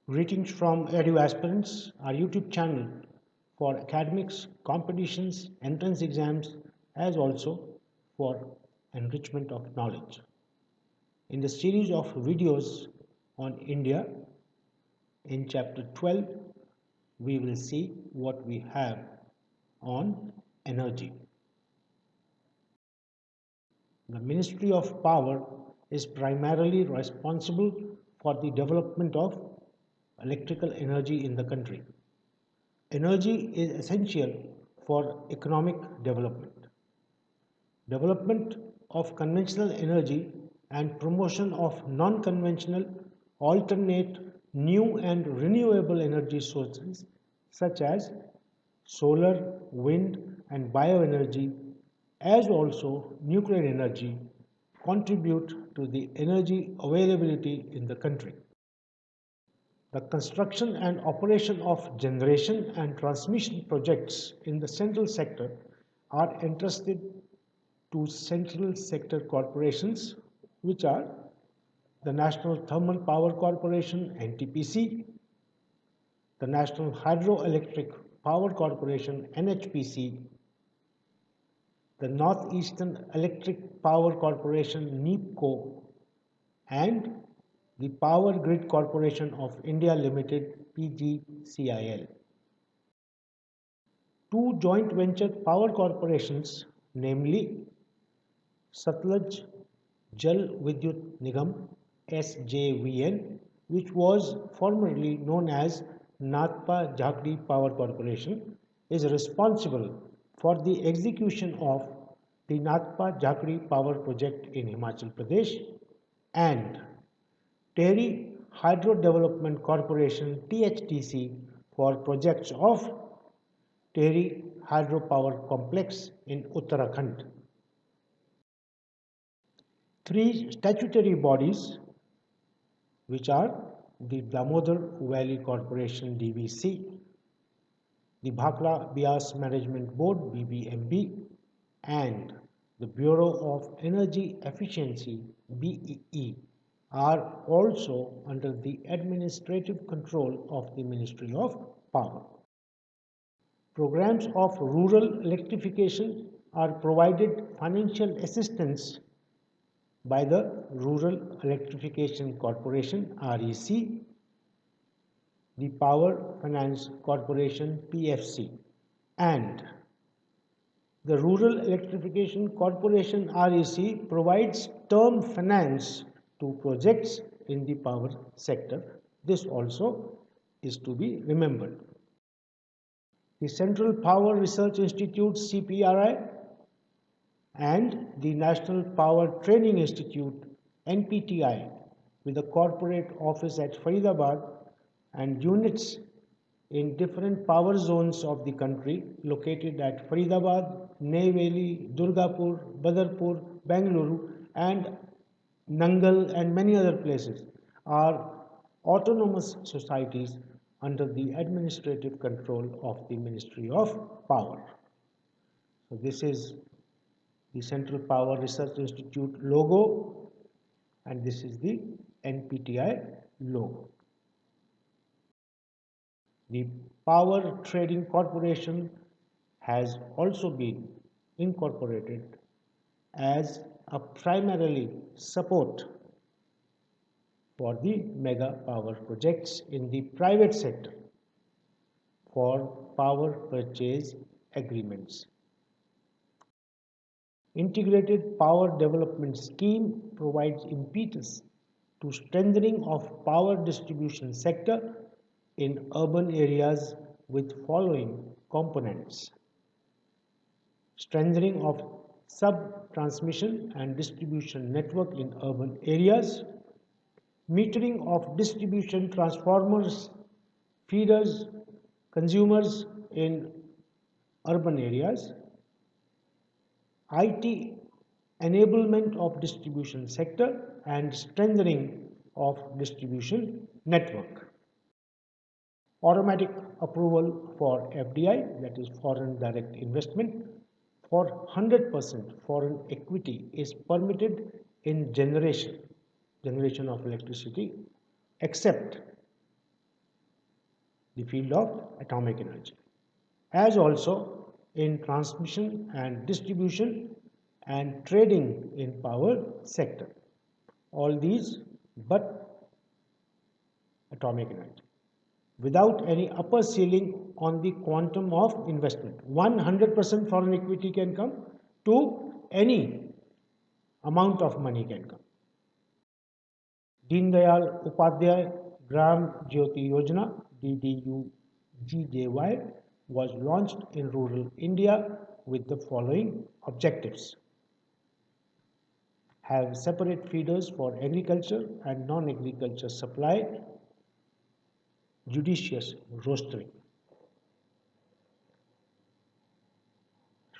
Greetings from Edu Aspirants, our YouTube channel for academics, competitions, entrance exams, as also for enrichment of knowledge. In the series of videos on India, in chapter 12, we will see what we have on energy. The Ministry of Power is primarily responsible for the development of electrical energy in the country. Energy is essential for economic development. Development of conventional energy and promotion of non-conventional, alternate, new and renewable energy sources such as solar, wind and bioenergy, as also nuclear energy, contribute to the energy availability in the country. The construction and operation of generation and transmission projects in the central sector are entrusted to central sector corporations, which are the National Thermal Power Corporation (NTPC), the National Hydroelectric Power Corporation (NHPC), the Northeastern Electric Power Corporation (NEEPCO), and the Power Grid Corporation of India Limited (PGCIL). Two joint venture power corporations, namely Satluj Jal Vidyut Nigam (SJVN), which was formerly known as Nathpa Jhakri Power Corporation, is responsible for the execution of the Nathpa Jhakri Power Project in Himachal Pradesh, and Tehri Hydro Development Corporation (THDC) for projects of Tehri Hydropower Complex in Uttarakhand. Three statutory bodies, which are the Damodar Valley Corporation (DVC), the Bhakra Bias Management Board (BBMB), and the Bureau of Energy Efficiency (BEE), are also under the administrative control of the Ministry of Power. Programs of rural electrification are provided financial assistance by the Rural Electrification Corporation (REC), the Power Finance Corporation (PFC), and the Rural Electrification Corporation (REC) provides term finance to projects in the power sector. This also is to be remembered. The Central Power Research Institute (CPRI) and the National Power Training Institute (NPTI), with a corporate office at Faridabad and units in different power zones of the country located at Faridabad, Neyveli, Durgapur, Badarpur, Bengaluru, and Nangal, and many other places, are autonomous societies under the administrative control of the Ministry of Power. So this is the Central Power Research Institute logo, and this is the NPTI logo. The Power Trading Corporation has also been incorporated as a primarily support for the mega power projects in the private sector for power purchase agreements. Integrated Power Development Scheme provides impetus to strengthening of power distribution sector in urban areas with following components: strengthening of sub-transmission and distribution network in urban areas, metering of distribution transformers, feeders, consumers in urban areas, IT enablement of distribution sector, and strengthening of distribution network. Automatic approval for FDI, that is foreign direct investment, for 100% foreign equity is permitted in generation of electricity, except the field of atomic energy, as also in transmission and distribution and trading in power sector. All these but atomic energy, without any upper ceiling on the quantum of investment. 100% foreign equity can come to any amount of money can come. Deen Dayal Upadhyay Gram Jyoti Yojana DDU-GJY was launched in rural India with the following objectives: have separate feeders for agriculture and non-agriculture supply, judicious rostering,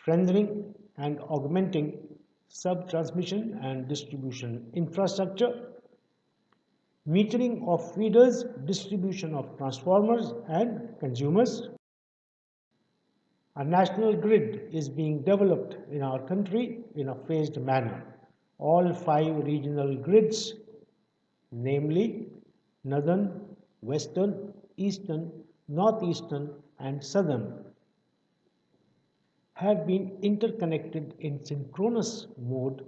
strengthening and augmenting sub-transmission and distribution infrastructure, metering of feeders, distribution of transformers and consumers. A national grid is being developed in our country in a phased manner. All 5 regional grids, namely Northern, Western, Eastern, Northeastern and Southern, have been interconnected in synchronous mode,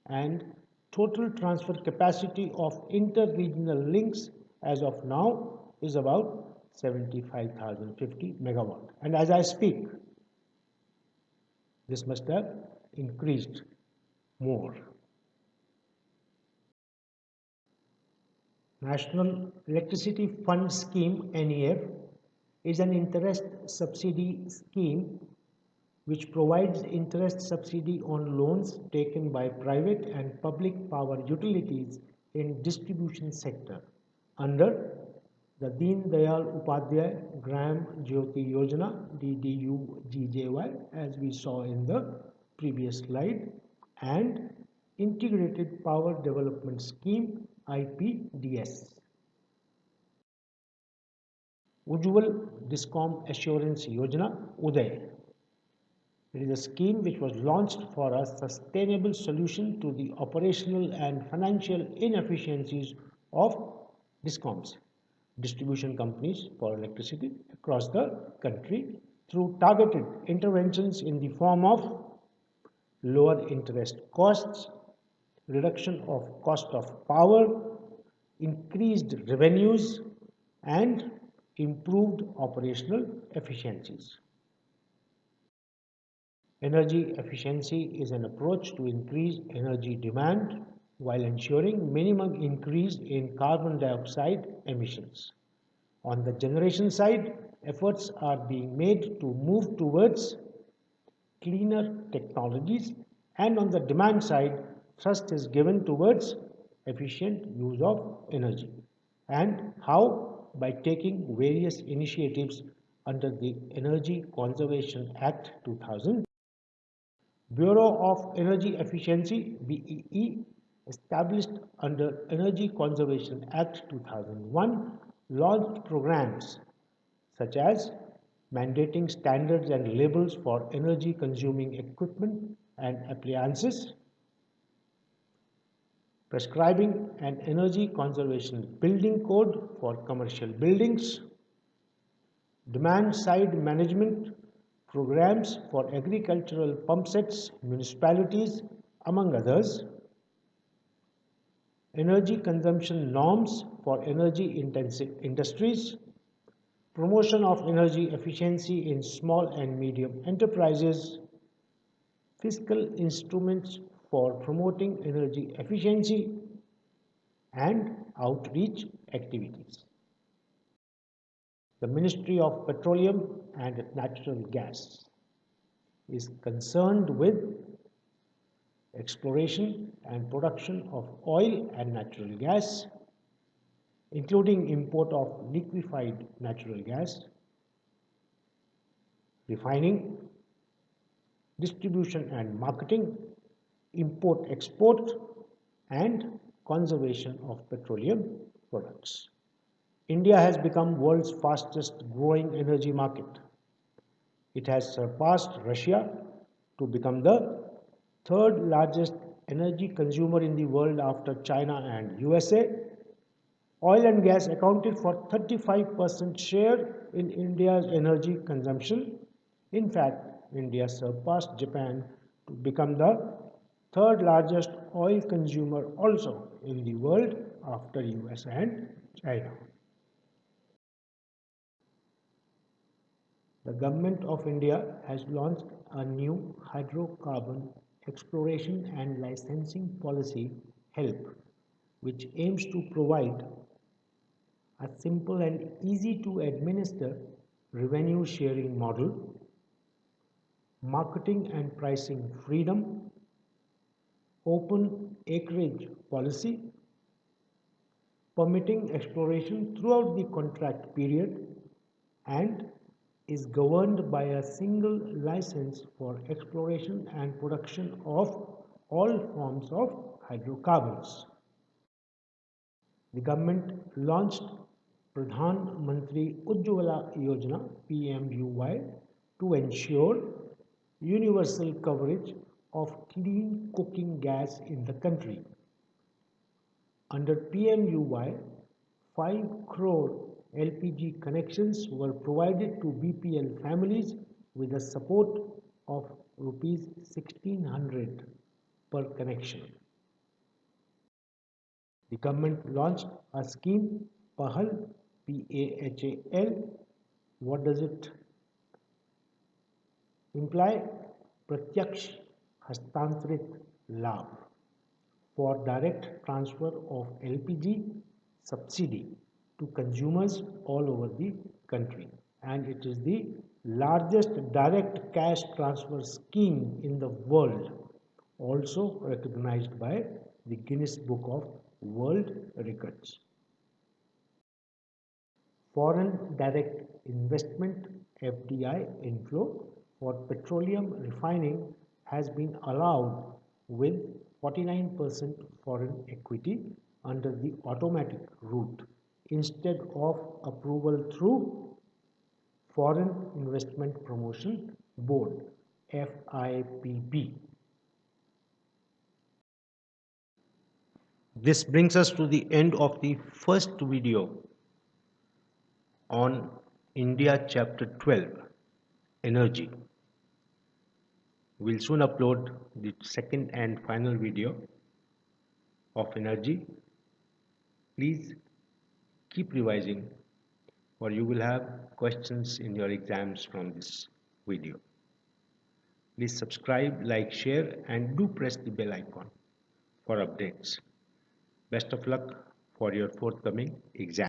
and total transfer capacity of inter-regional links as of now is about 75,050 megawatt. And as I speak, this must have increased more. National Electricity Fund Scheme (NEF) is an interest subsidy scheme which provides interest subsidy on loans taken by private and public power utilities in distribution sector under the Deen Dayal Upadhyay Gram Jyoti Yojana DDU-GJY, as we saw in the previous slide, and Integrated Power Development Scheme IPDS. Ujjwal Discom Assurance Yojana UDAY. It is a scheme which was launched for a sustainable solution to the operational and financial inefficiencies of discoms, distribution companies for electricity across the country, through targeted interventions in the form of lower interest costs, reduction of cost of power, increased revenues, and improved operational efficiencies. Energy efficiency is an approach to increase energy demand while ensuring minimum increase in carbon dioxide emissions. On the generation side, efforts are being made to move towards cleaner technologies, and on the demand side, thrust is given towards efficient use of energy. And how? By taking various initiatives under the Energy Conservation Act 2000. Bureau of Energy Efficiency BEE, established under Energy Conservation Act 2001, launched programs such as mandating standards and labels for energy consuming equipment and appliances, prescribing an energy conservation building code for commercial buildings, demand side management programs for agricultural pump sets, municipalities, among others, energy consumption norms for energy intensive industries, promotion of energy efficiency in small and medium enterprises, fiscal instruments for promoting energy efficiency, and outreach activities. The Ministry of Petroleum and Natural Gas is concerned with exploration and production of oil and natural gas, including import of liquefied natural gas, refining, distribution and marketing, import-export, and conservation of petroleum products. India has become world's fastest growing energy market. It has surpassed Russia to become the third largest energy consumer in the world after China and USA. Oil and gas accounted for 35% share in India's energy consumption. In fact, India surpassed Japan to become the third largest oil consumer also in the world after US and China. The Government of India has launched a new hydrocarbon exploration and licensing policy HELP, which aims to provide a simple and easy to administer revenue sharing model, marketing and pricing freedom, open acreage policy, permitting exploration throughout the contract period, and is governed by a single license for exploration and production of all forms of hydrocarbons. The government launched Pradhan Mantri Ujjwala Yojana PMUY to ensure universal coverage of clean cooking gas in the country. Under PMUY, 5 crore LPG connections were provided to BPL families with a support of rupees 1600 per connection. The government launched a scheme, PAHAL, PAHAL. What does it imply? Pratyaksh Hastantarit Labh, for direct transfer of LPG subsidy to consumers all over the country, and it is the largest direct cash transfer scheme in the world, also recognized by the Guinness Book of World Records. Foreign direct investment FDI inflow for petroleum refining has been allowed with 49% foreign equity under the automatic route instead of approval through Foreign Investment Promotion Board FIPB. This brings us to the end of the first video on India Chapter 12, Energy. We'll soon upload the second and final video of Energy. Please keep revising, or you will have questions in your exams from this video. Please subscribe, like, share, and do press the bell icon for updates. Best of luck for your forthcoming exam.